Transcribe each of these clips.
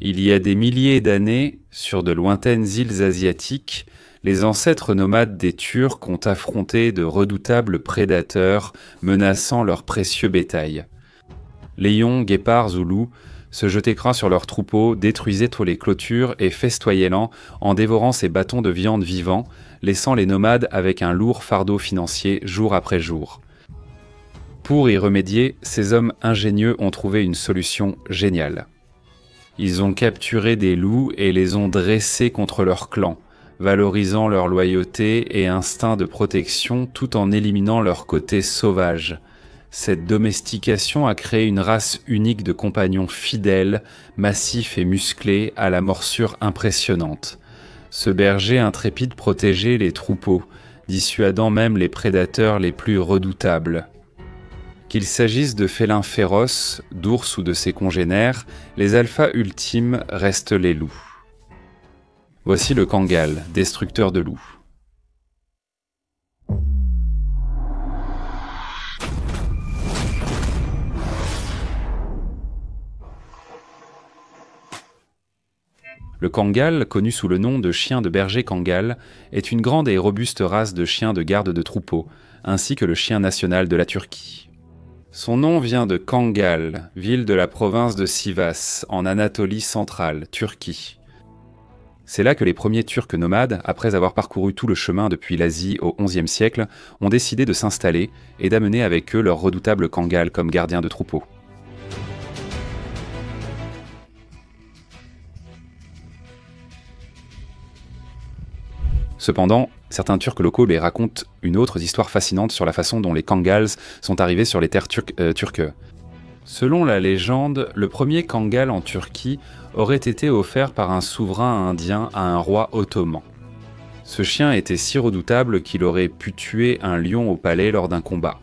Il y a des milliers d'années, sur de lointaines îles asiatiques, les ancêtres nomades des Turcs ont affronté de redoutables prédateurs menaçant leur précieux bétail. Lions, guépards ou loups se jetaient crins sur leurs troupeaux, détruisaient tous les clôtures et festoyaient-les en dévorant ces bâtons de viande vivants, laissant les nomades avec un lourd fardeau financier jour après jour. Pour y remédier, ces hommes ingénieux ont trouvé une solution géniale. Ils ont capturé des loups et les ont dressés contre leur clan, valorisant leur loyauté et instinct de protection tout en éliminant leur côté sauvage. Cette domestication a créé une race unique de compagnons fidèles, massifs et musclés, à la morsure impressionnante. Ce berger intrépide protégeait les troupeaux, dissuadant même les prédateurs les plus redoutables. Qu'il s'agisse de félins féroces, d'ours ou de ses congénères, les alphas ultimes restent les loups. Voici le Kangal, destructeur de loups. Le Kangal, connu sous le nom de chien de berger Kangal, est une grande et robuste race de chiens de garde de troupeau, ainsi que le chien national de la Turquie. Son nom vient de Kangal, ville de la province de Sivas, en Anatolie centrale, Turquie. C'est là que les premiers Turcs nomades, après avoir parcouru tout le chemin depuis l'Asie au XIe siècle, ont décidé de s'installer et d'amener avec eux leur redoutable Kangal comme gardien de troupeau. Cependant, certains Turcs locaux les racontent une autre histoire fascinante sur la façon dont les Kangals sont arrivés sur les terres turques. Selon la légende, le premier Kangal en Turquie aurait été offert par un souverain indien à un roi ottoman. Ce chien était si redoutable qu'il aurait pu tuer un lion au palais lors d'un combat.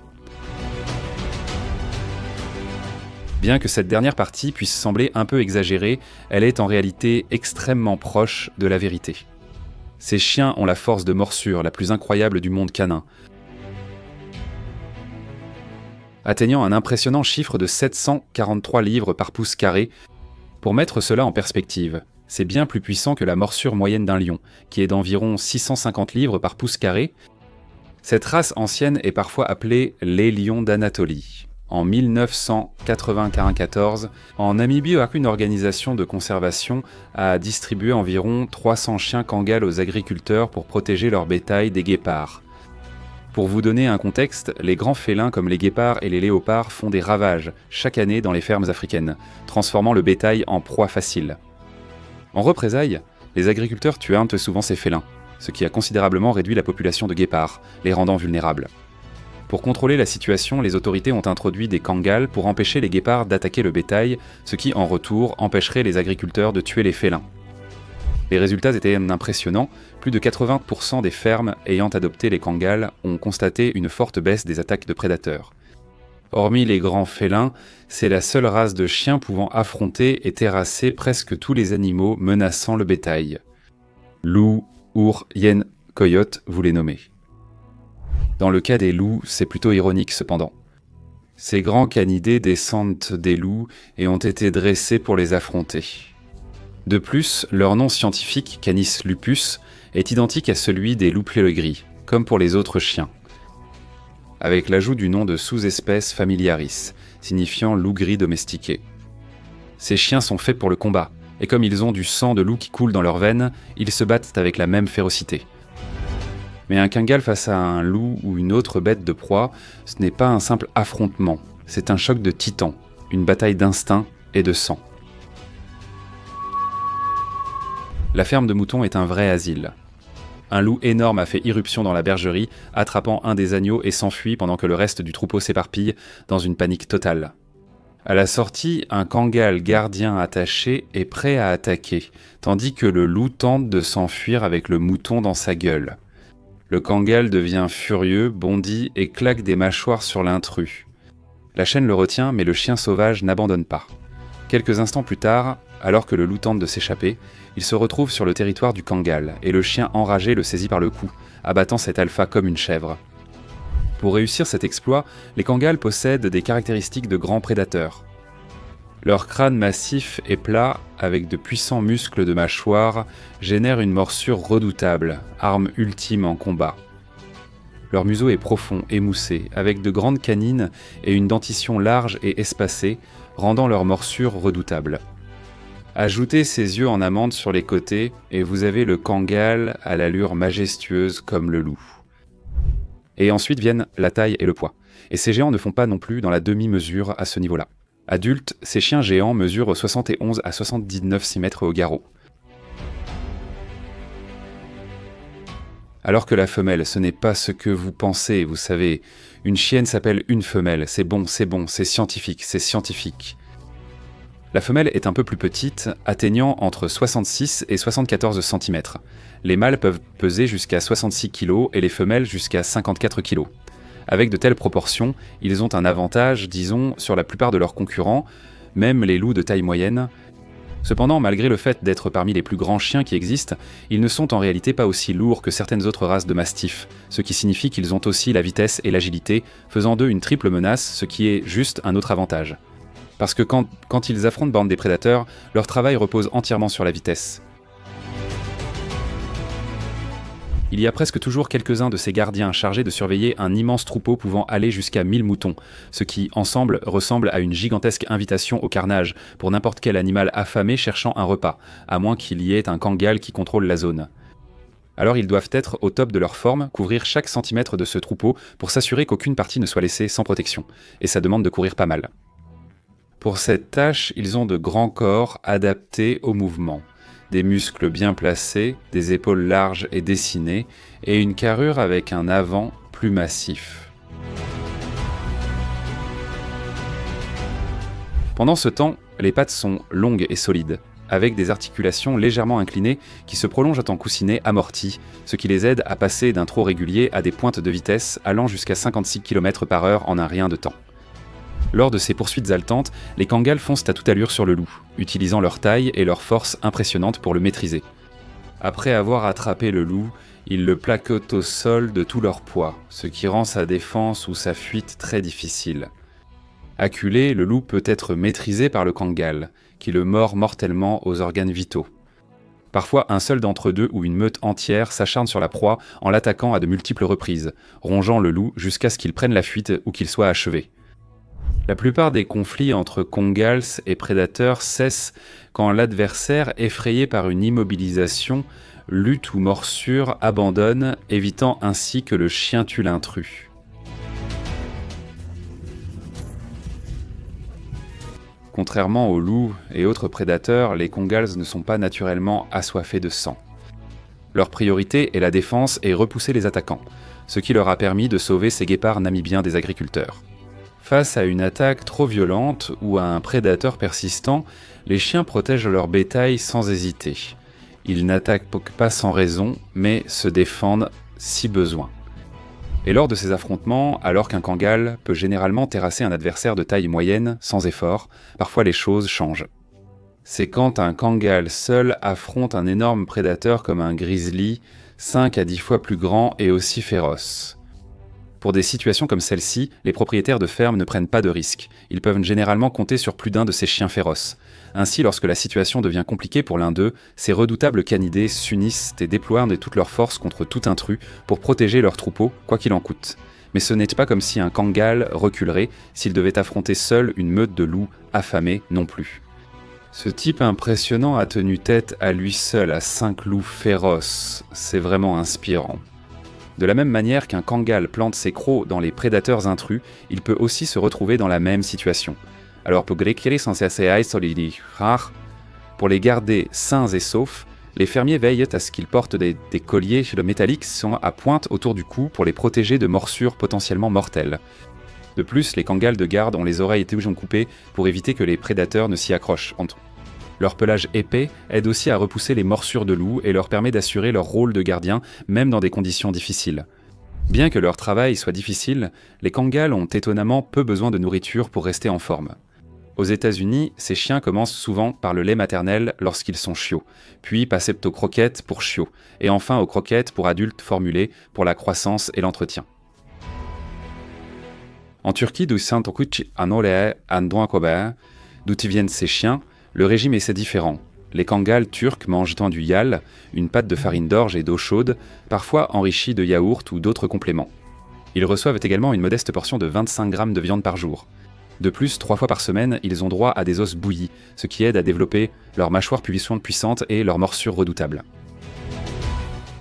Bien que cette dernière partie puisse sembler un peu exagérée, elle est en réalité extrêmement proche de la vérité. Ces chiens ont la force de morsure la plus incroyable du monde canin, atteignant un impressionnant chiffre de 743 livres par pouce carré. Pour mettre cela en perspective, c'est bien plus puissant que la morsure moyenne d'un lion, qui est d'environ 650 livres par pouce carré. Cette race ancienne est parfois appelée les lions d'Anatolie. En 1994, en Namibie, une organisation de conservation a distribué environ 300 chiens Kangal aux agriculteurs pour protéger leur bétail des guépards. Pour vous donner un contexte, les grands félins comme les guépards et les léopards font des ravages chaque année dans les fermes africaines, transformant le bétail en proie facile. En représailles, les agriculteurs tuent souvent ces félins, ce qui a considérablement réduit la population de guépards, les rendant vulnérables. Pour contrôler la situation, les autorités ont introduit des Kangals pour empêcher les guépards d'attaquer le bétail, ce qui, en retour, empêcherait les agriculteurs de tuer les félins. Les résultats étaient impressionnants, plus de 80% des fermes ayant adopté les Kangals ont constaté une forte baisse des attaques de prédateurs. Hormis les grands félins, c'est la seule race de chiens pouvant affronter et terrasser presque tous les animaux menaçant le bétail. Loup, ours, hyène, coyote, vous les nommez. Dans le cas des loups, c'est plutôt ironique cependant. Ces grands canidés descendent des loups et ont été dressés pour les affronter. De plus, leur nom scientifique, Canis lupus, est identique à celui des loups plélegris, comme pour les autres chiens, avec l'ajout du nom de sous-espèce familiaris, signifiant loup gris domestiqué. Ces chiens sont faits pour le combat, et comme ils ont du sang de loup qui coule dans leurs veines, ils se battent avec la même férocité. Mais un Kangal face à un loup ou une autre bête de proie, ce n'est pas un simple affrontement, c'est un choc de titans, une bataille d'instinct et de sang. La ferme de moutons est un vrai asile. Un loup énorme a fait irruption dans la bergerie, attrapant un des agneaux et s'enfuit pendant que le reste du troupeau s'éparpille dans une panique totale. À la sortie, un Kangal gardien attaché est prêt à attaquer, tandis que le loup tente de s'enfuir avec le mouton dans sa gueule. Le Kangal devient furieux, bondit et claque des mâchoires sur l'intrus. La chaîne le retient, mais le chien sauvage n'abandonne pas. Quelques instants plus tard, alors que le loup tente de s'échapper, il se retrouve sur le territoire du Kangal, et le chien enragé le saisit par le cou, abattant cet alpha comme une chèvre. Pour réussir cet exploit, les Kangals possèdent des caractéristiques de grands prédateurs. Leur crâne massif et plat, avec de puissants muscles de mâchoire, génère une morsure redoutable, arme ultime en combat. Leur museau est profond, émoussé, avec de grandes canines et une dentition large et espacée, rendant leur morsure redoutable. Ajoutez ses yeux en amande sur les côtés et vous avez le kangal à l'allure majestueuse comme le loup. Et ensuite viennent la taille et le poids. Et ces géants ne font pas non plus dans la demi-mesure à ce niveau-là. Adultes, ces chiens géants mesurent 71 à 79 cm au garrot. Alors que la femelle, ce n'est pas ce que vous pensez, vous savez. Une chienne s'appelle une femelle, c'est bon, c'est scientifique, c'est scientifique. La femelle est un peu plus petite, atteignant entre 66 et 74 cm. Les mâles peuvent peser jusqu'à 66 kg et les femelles jusqu'à 54 kg. Avec de telles proportions, ils ont un avantage, disons, sur la plupart de leurs concurrents, même les loups de taille moyenne. Cependant, malgré le fait d'être parmi les plus grands chiens qui existent, ils ne sont en réalité pas aussi lourds que certaines autres races de mastifs, ce qui signifie qu'ils ont aussi la vitesse et l'agilité, faisant d'eux une triple menace, ce qui est juste un autre avantage. Parce que quand ils affrontent bande des prédateurs, leur travail repose entièrement sur la vitesse. Il y a presque toujours quelques-uns de ces gardiens chargés de surveiller un immense troupeau pouvant aller jusqu'à 1000 moutons, ce qui, ensemble, ressemble à une gigantesque invitation au carnage pour n'importe quel animal affamé cherchant un repas, à moins qu'il y ait un kangal qui contrôle la zone. Alors ils doivent être au top de leur forme, couvrir chaque centimètre de ce troupeau pour s'assurer qu'aucune partie ne soit laissée sans protection, et ça demande de courir pas mal. Pour cette tâche, ils ont de grands corps adaptés au mouvement. Des muscles bien placés, des épaules larges et dessinées, et une carrure avec un avant plus massif. Pendant ce temps, les pattes sont longues et solides, avec des articulations légèrement inclinées qui se prolongent en coussinets amortis, ce qui les aide à passer d'un trot régulier à des pointes de vitesse allant jusqu'à 56 km/h en un rien de temps. Lors de ces poursuites haletantes, les kangals foncent à toute allure sur le loup, utilisant leur taille et leur force impressionnante pour le maîtriser. Après avoir attrapé le loup, ils le plaquent au sol de tout leur poids, ce qui rend sa défense ou sa fuite très difficile. Acculé, le loup peut être maîtrisé par le kangal, qui le mord mortellement aux organes vitaux. Parfois, un seul d'entre deux ou une meute entière s'acharne sur la proie en l'attaquant à de multiples reprises, rongeant le loup jusqu'à ce qu'il prenne la fuite ou qu'il soit achevé. La plupart des conflits entre kangals et prédateurs cessent quand l'adversaire, effrayé par une immobilisation, lutte ou morsure, abandonne, évitant ainsi que le chien tue l'intrus. Contrairement aux loups et autres prédateurs, les kangals ne sont pas naturellement assoiffés de sang. Leur priorité est la défense et repousser les attaquants, ce qui leur a permis de sauver ces guépards namibiens des agriculteurs. Face à une attaque trop violente ou à un prédateur persistant, les chiens protègent leur bétail sans hésiter. Ils n'attaquent pas sans raison, mais se défendent si besoin. Et lors de ces affrontements, alors qu'un kangal peut généralement terrasser un adversaire de taille moyenne, sans effort, parfois les choses changent. C'est quand un kangal seul affronte un énorme prédateur comme un grizzly, 5 à 10 fois plus grand et aussi féroce. Pour des situations comme celle-ci, les propriétaires de fermes ne prennent pas de risques. Ils peuvent généralement compter sur plus d'un de ces chiens féroces. Ainsi, lorsque la situation devient compliquée pour l'un d'eux, ces redoutables canidés s'unissent et déploient de toute leur force contre tout intrus pour protéger leur troupeau, quoi qu'il en coûte. Mais ce n'est pas comme si un kangal reculerait s'il devait affronter seul une meute de loups affamés non plus. Ce type impressionnant a tenu tête à lui seul à 5 loups féroces. C'est vraiment inspirant. De la même manière qu'un kangal plante ses crocs dans les prédateurs intrus, il peut aussi se retrouver dans la même situation. Alors pour les garder sains et saufs, les fermiers veillent à ce qu'ils portent des colliers métalliques à pointe autour du cou pour les protéger de morsures potentiellement mortelles. De plus, les kangals de garde ont les oreilles toujours coupées pour éviter que les prédateurs ne s'y accrochent entre eux. Leur pelage épais aide aussi à repousser les morsures de loups et leur permet d'assurer leur rôle de gardien, même dans des conditions difficiles. Bien que leur travail soit difficile, les kangals ont étonnamment peu besoin de nourriture pour rester en forme. Aux États-Unis, ces chiens commencent souvent par le lait maternel lorsqu'ils sont chiots, puis passent aux croquettes pour chiots, et enfin aux croquettes pour adultes formulées pour la croissance et l'entretien. En Turquie, D'où y viennent ces chiens, le régime est différent. Les Kangals turcs mangent du yal, une pâte de farine d'orge et d'eau chaude, parfois enrichie de yaourt ou d'autres compléments. Ils reçoivent également une modeste portion de 25 grammes de viande par jour. De plus, 3 fois par semaine, ils ont droit à des os bouillis, ce qui aide à développer leur mâchoire puissante et leur morsure redoutable.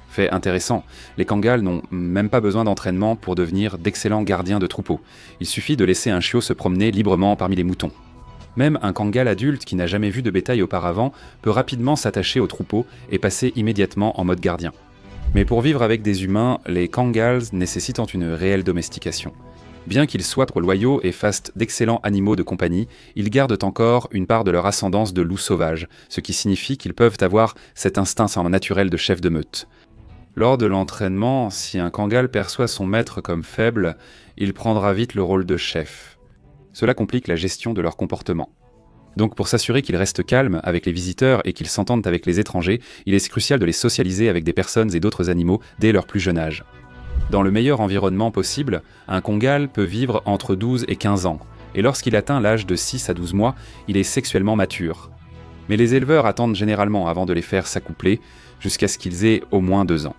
Fait intéressant, les Kangals n'ont même pas besoin d'entraînement pour devenir d'excellents gardiens de troupeau. Il suffit de laisser un chiot se promener librement parmi les moutons. Même un Kangal adulte qui n'a jamais vu de bétail auparavant peut rapidement s'attacher au troupeau et passer immédiatement en mode gardien. Mais pour vivre avec des humains, les Kangals nécessitent une réelle domestication. Bien qu'ils soient trop loyaux et fassent d'excellents animaux de compagnie, ils gardent encore une part de leur ascendance de loups sauvages, ce qui signifie qu'ils peuvent avoir cet instinct naturel de chef de meute. Lors de l'entraînement, si un Kangal perçoit son maître comme faible, il prendra vite le rôle de chef. Cela complique la gestion de leur comportement. Donc pour s'assurer qu'ils restent calmes avec les visiteurs et qu'ils s'entendent avec les étrangers, il est crucial de les socialiser avec des personnes et d'autres animaux dès leur plus jeune âge. Dans le meilleur environnement possible, un Kangal peut vivre entre 12 et 15 ans, et lorsqu'il atteint l'âge de 6 à 12 mois, il est sexuellement mature. Mais les éleveurs attendent généralement avant de les faire s'accoupler, jusqu'à ce qu'ils aient au moins 2 ans.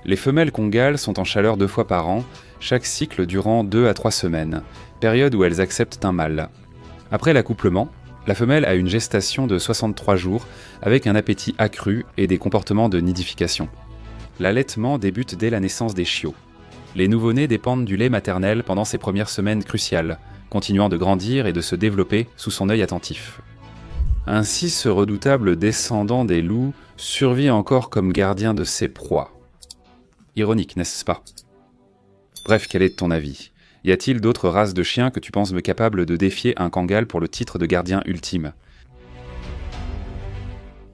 Les femelles Kangals sont en chaleur 2 fois par an, chaque cycle durant 2 à 3 semaines, période où elles acceptent un mâle. Après l'accouplement, la femelle a une gestation de 63 jours, avec un appétit accru et des comportements de nidification. L'allaitement débute dès la naissance des chiots. Les nouveau-nés dépendent du lait maternel pendant ces premières semaines cruciales, continuant de grandir et de se développer sous son œil attentif. Ainsi, ce redoutable descendant des loups survit encore comme gardien de ses proies. Ironique, n'est-ce pas? Bref, quel est ton avis? Y a-t-il d'autres races de chiens que tu penses capables de défier un Kangal pour le titre de gardien ultime?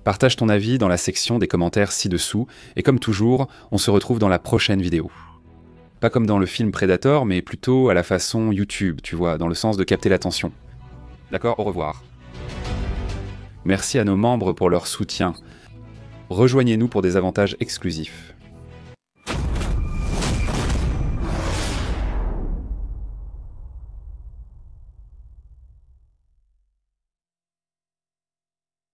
Partage ton avis dans la section des commentaires ci-dessous, et comme toujours, on se retrouve dans la prochaine vidéo. Pas comme dans le film Predator, mais plutôt à la façon YouTube, tu vois, dans le sens de capter l'attention. D'accord, au revoir. Merci à nos membres pour leur soutien. Rejoignez-nous pour des avantages exclusifs.